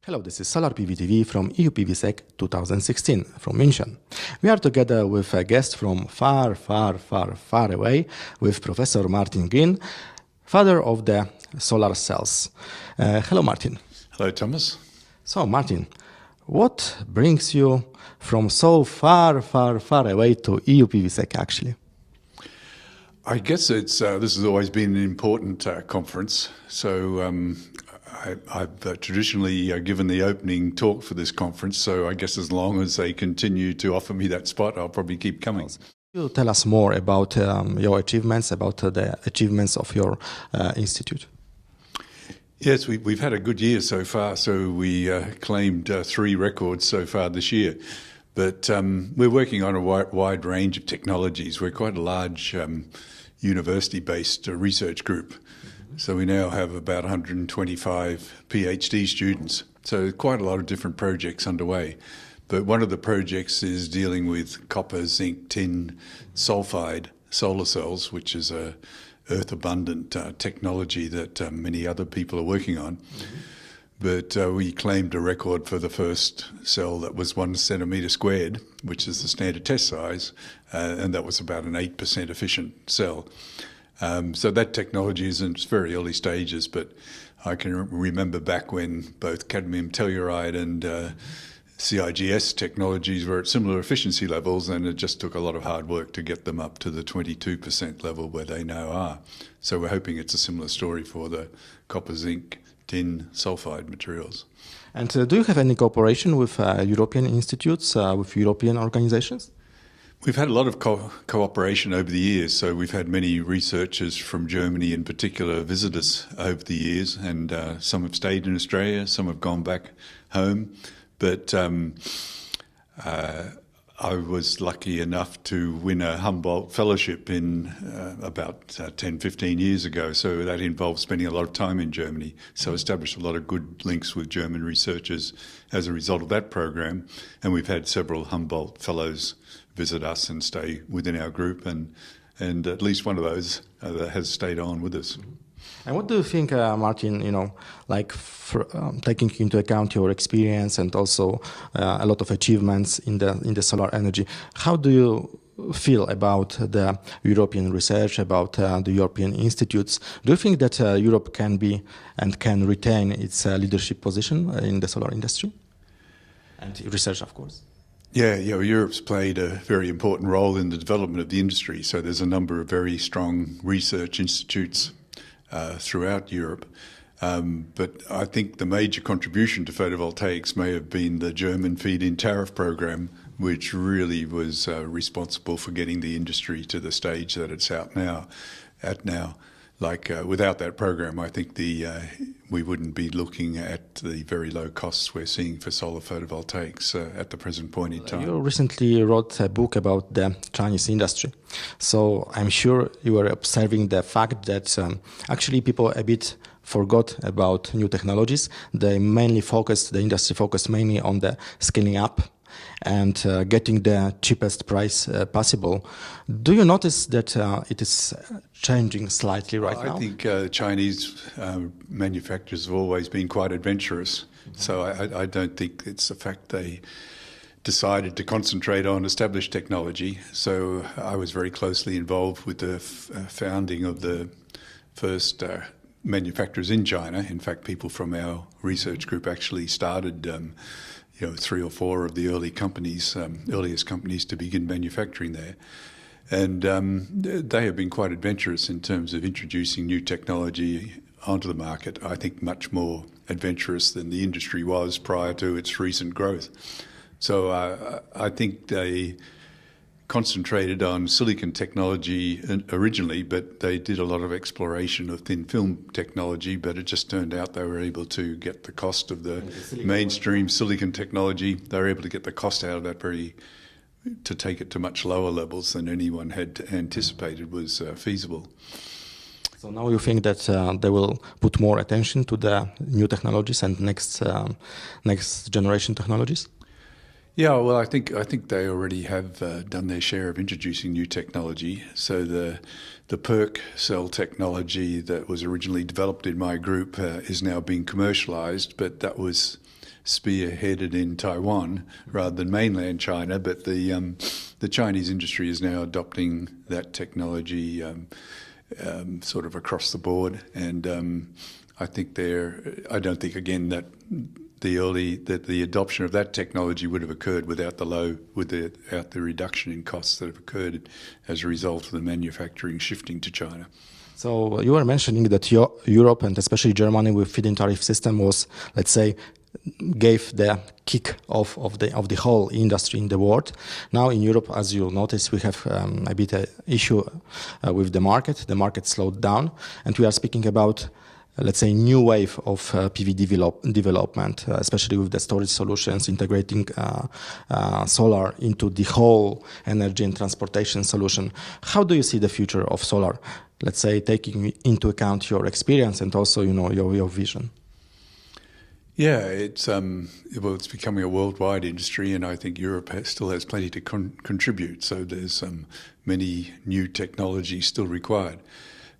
Hello, this is Solar PV TV from EUPVSec 2016 from München. We are together with a guest from far away with Professor Martin Green, father of the solar cells. Hello, Martin. Hello, Thomas. So, Martin, what brings you from so far away to EUPVSec actually? I guess this has always been an important conference. So I've traditionally given the opening talk for this conference. So I guess as long as they continue to offer me that spot, I'll probably keep coming. Can you tell us more about your achievements, about the achievements of your institute? Yes, we've had a good year so far. So we claimed 3 records so far this year. But we're working on a wide range of technologies. We're quite a large university-based research group. So we now have about 125 PhD students. So quite a lot of different projects underway. But one of the projects is dealing with copper, zinc, tin, sulfide solar cells, which is a earth-abundant technology that many other people are working on. But we claimed a record for the first cell that was 1 centimetre squared, which is the standard test size, and that was about an 8% efficient cell. So that technology is in its very early stages, but I can remember back when both cadmium telluride and CIGS technologies were at similar efficiency levels, and it just took a lot of hard work to get them up to the 22% level where they now are. So we're hoping it's a similar story for the copper, zinc, tin, sulfide materials. And do you have any cooperation with European institutes, with European organizations? We've had a lot of cooperation over the years. So we've had many researchers from Germany in particular visit us over the years, and some have stayed in Australia, some have gone back home. But I was lucky enough to win a Humboldt Fellowship in about 10, 15 years ago. So that involved spending a lot of time in Germany. So I established a lot of good links with German researchers as a result of that program. And we've had several Humboldt Fellows visit us and stay within our group. And at least one of those has stayed on with us. And what do you think, Martin, taking into account your experience and also a lot of achievements in the solar energy, how do you feel about the European research, about the European institutes? Do you think that Europe can be and can retain its leadership position in the solar industry? And research, of course. Yeah, Europe's played a very important role in the development of the industry. So there's a number of very strong research institutes throughout Europe. But I think the major contribution to photovoltaics may have been the German feed-in tariff program, which really was responsible for getting the industry to the stage that it's at now. Without that program, I think we wouldn't be looking at the very low costs we're seeing for solar photovoltaics at the present point in time. You recently wrote a book about the Chinese industry. So I'm sure you were observing the fact that actually people a bit forgot about new technologies. The industry focused mainly on the scaling up and getting the cheapest price possible. Do you notice that it is changing slightly now? I think Chinese manufacturers have always been quite adventurous. So I don't think it's the fact they decided to concentrate on established technology. So I was very closely involved with the founding of the first manufacturers in China. In fact, people from our research group actually started 3 or 4 of the earliest companies to begin manufacturing there. And they have been quite adventurous in terms of introducing new technology onto the market. I think much more adventurous than the industry was prior to its recent growth. So I think they concentrated on silicon technology originally, but they did a lot of exploration of thin film technology, but it just turned out they were able to get the cost of the mainstream silicon technology. They were able to get the cost out of that to take it to much lower levels than anyone had anticipated was feasible. So now you think that they will put more attention to the new technologies and next generation technologies? Yeah, well, I think they already have done their share of introducing new technology. So the PERC cell technology that was originally developed in my group is now being commercialised, but that was spearheaded in Taiwan rather than mainland China, but the Chinese industry is now adopting that technology sort of across the board, and I don't think again that the adoption of that technology would have occurred without the reduction in costs that have occurred as a result of the manufacturing shifting to China. So you were mentioning that Europe and especially Germany with feed-in tariff system was, let's say, gave the kick of the whole industry in the world. Now in Europe, as you notice, we have a bit of issue with the market. The market slowed down, and we are speaking about, let's say, new wave of PV development, especially with the storage solutions, integrating solar into the whole energy and transportation solution. How do you see the future of solar? Let's say, taking into account your experience and also, your vision. Yeah, it's becoming a worldwide industry, and I think Europe still has plenty to contribute. So there's many new technologies still required.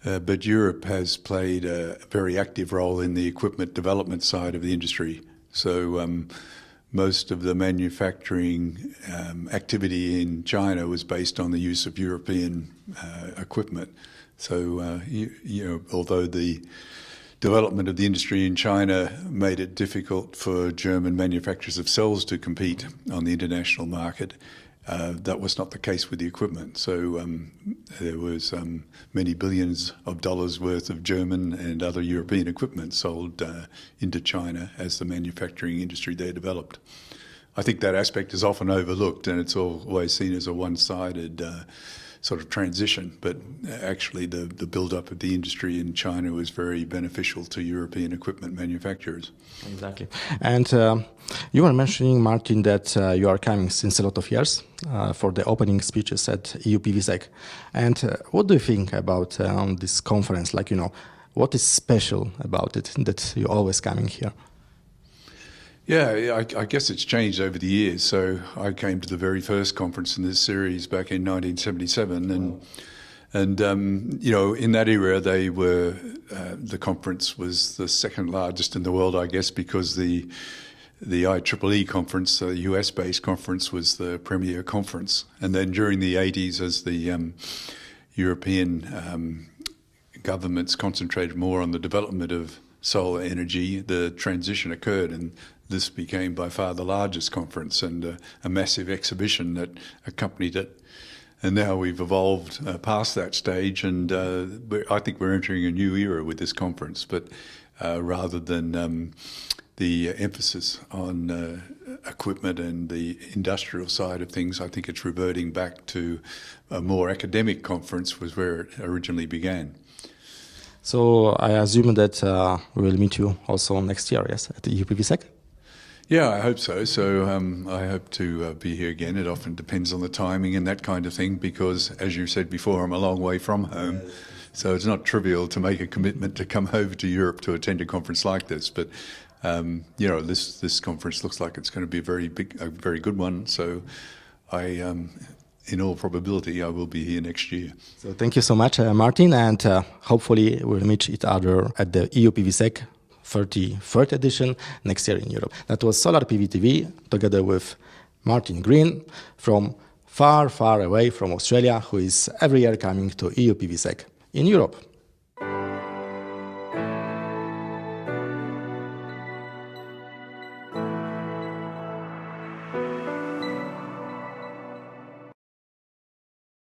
But Europe has played a very active role in the equipment development side of the industry. So most of the manufacturing activity in China was based on the use of European equipment. So, although the development of the industry in China made it difficult for German manufacturers of cells to compete on the international market, that was not the case with the equipment. So there was many billions of dollars worth of German and other European equipment sold into China as the manufacturing industry there developed. I think that aspect is often overlooked, and it's always seen as a one-sided sort of transition, but actually the build-up of the industry in China was very beneficial to European equipment manufacturers. Exactly. And you were mentioning, Martin, that you are coming since a lot of years for the opening speeches at EU-PVSec. And what do you think about this conference? What is special about it that you're always coming here? Yeah, I guess it's changed over the years. So I came to the very first conference in this series back in 1977, and in that era, the conference was the second largest in the world, I guess, because the IEEE conference, the US-based conference, was the premier conference. And then during the 80s, as the European governments concentrated more on the development of solar energy, the transition occurred, and this became by far the largest conference and a massive exhibition that accompanied it. And now we've evolved past that stage, and I think we're entering a new era with this conference. But rather than the emphasis on equipment and the industrial side of things, I think it's reverting back to a more academic conference was where it originally began. So I assume that we will meet you also next year, yes, at the EU-PVSec? Yeah, I hope so. So I hope to be here again. It often depends on the timing and that kind of thing because, as you said before, I'm a long way from home. So it's not trivial to make a commitment to come over to Europe to attend a conference like this. But, this conference looks like it's going to be a very good one. So in all probability, I will be here next year. So thank you so much, Martin, and hopefully we'll meet each other at the EU-PVSec 33rd edition next year in Europe. That was Solar PV TV together with Martin Green from far, far away from Australia, who is every year coming to EU-PVSec in Europe.